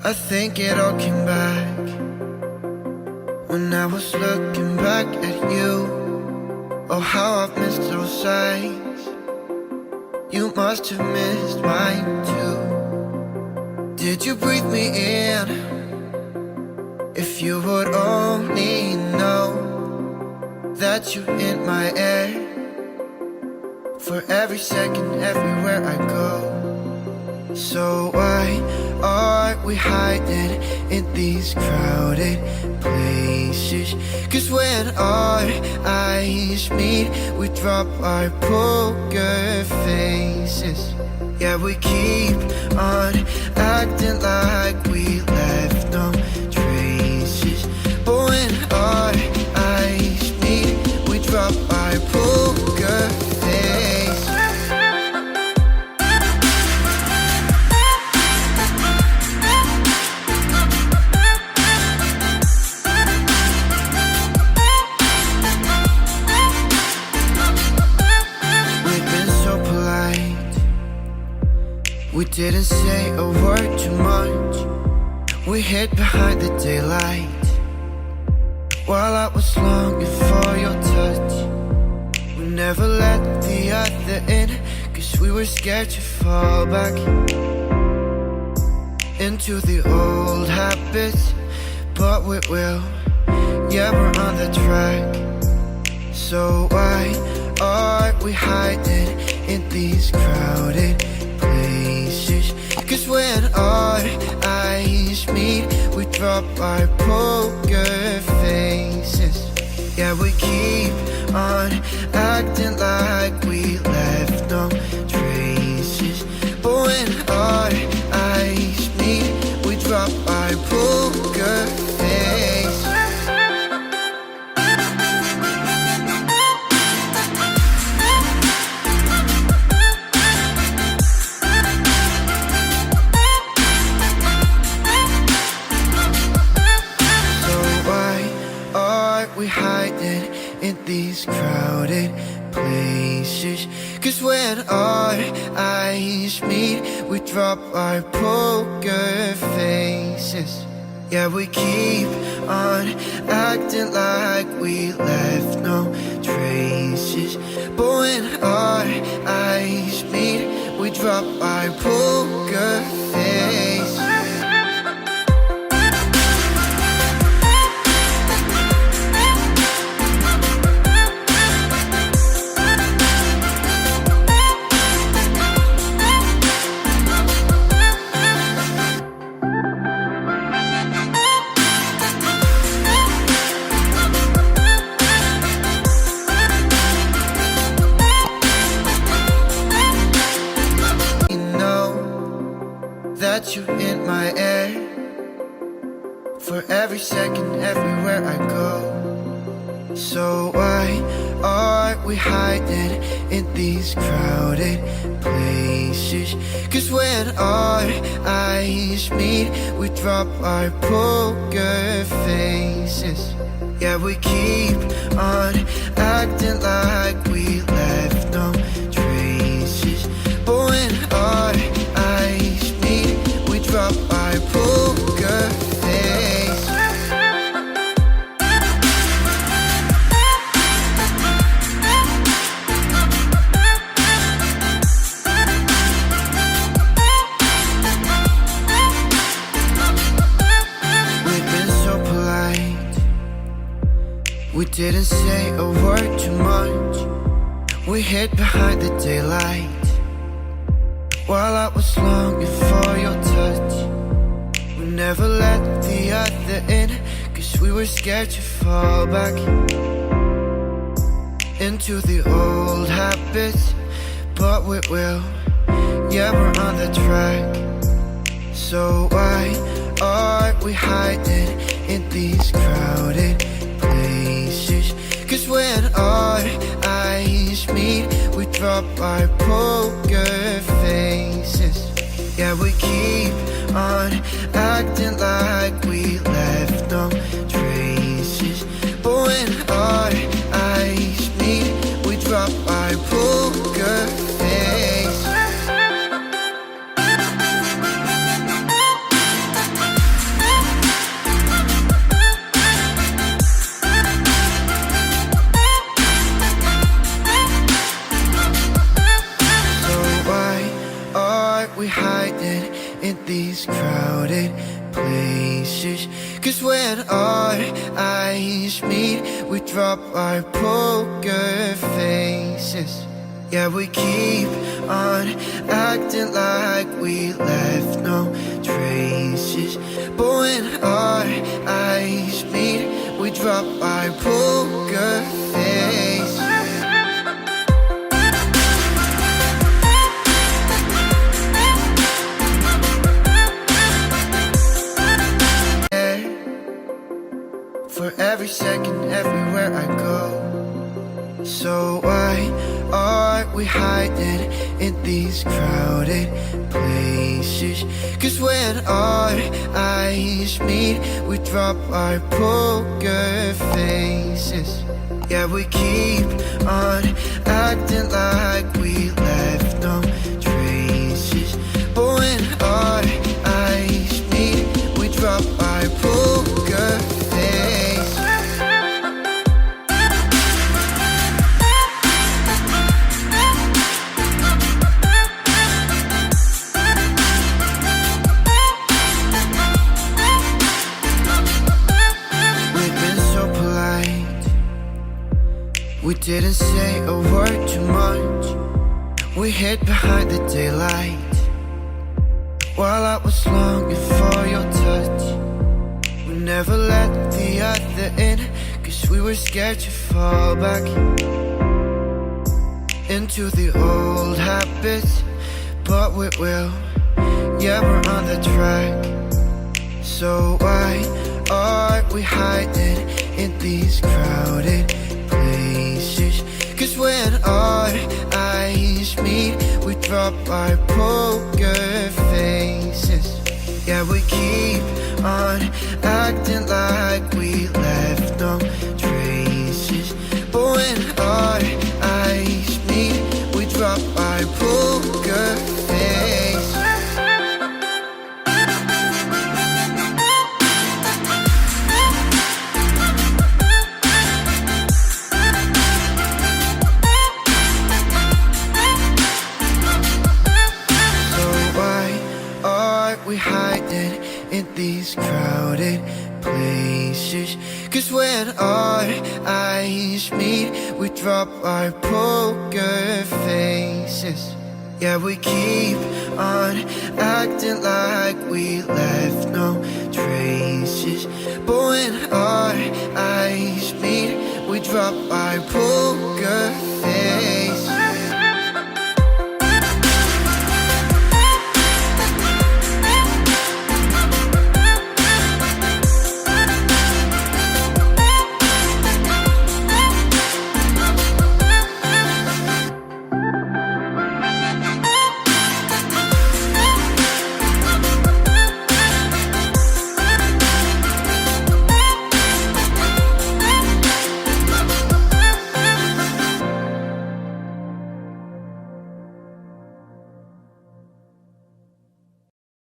I think it all came back when I was looking back at you. Oh, how I've missed those sights. You must have missed mine too. Did you breathe me in? If you would only know that you're in my air, for every second, everywhere I go. So why are we hiding in these crowded places? 'Cause when our eyes meet, we drop our poker faces. Yeah, we keep on acting like we left no traces. But when our eyes meet, we drop our poker faces. We didn't say a word too much. We hid behind the daylight while I was longing for your touch. We never let the other in, 'cause we were scared to fall back into the old habits. But we will, yeah, we're on the track. So why are we hiding in these crowded places? 'Cause when our eyes meet, we drop our poker faces. Yeah, we keep on acting like we left no traces. But when our eyes meet, we drop our poker faces. We hiding in these crowded places. 'Cause when our eyes meet, we drop our poker faces. Yeah, we keep on acting like we left no traces. But when our eyes meet, we drop our poker faces. That you're in my air, for every second, everywhere I go. So why are we hiding in these crowded places? 'Cause when our eyes meet, we drop our poker faces. Yeah, we keep on acting like we left no traces. But when our eyes meet, we drop our poker face. We've been so polite. We didn't say a word too much. We hid behind the daylight while I was longing for your touch. We never let the other in, 'cause we were scared to fall back into the old habits. But we will, yeah, we're on the track. So why are we hiding in these crowded places? 'Cause when our eyes meet, we drop our poker faces. Yeah, we keep on acting like we left no traces. But when our eyes meet, we drop our poker face. hiding in these crowded places. 'Cause when our eyes meet, we drop our poker faces. Yeah, we keep on acting like we left no traces. But when our eyes meet, we drop our poker faces. For every second, everywhere I go. So why are we hiding in these crowded places? 'Cause when our eyes meet, we drop our poker faces. Yeah, we keep on acting like we left no traces. But when our eyes meet, we drop our poker faces. We didn't say a word too much. We hid behind the daylight while I was longing for your touch. We never let the other in, 'cause we were scared to fall back into the old habits. But we will, yeah, we're on the track. So why are we hiding in these crowded places? 'Cause when our eyes meet, we drop our poker faces. Yeah, we keep on acting like we left no traces. But when our eyes meet, we drop our poker faces. We hiding in these crowded places. 'Cause when our eyes meet, we drop our poker faces. Yeah, we keep on acting like we left no traces. But when our eyes meet, we drop our poker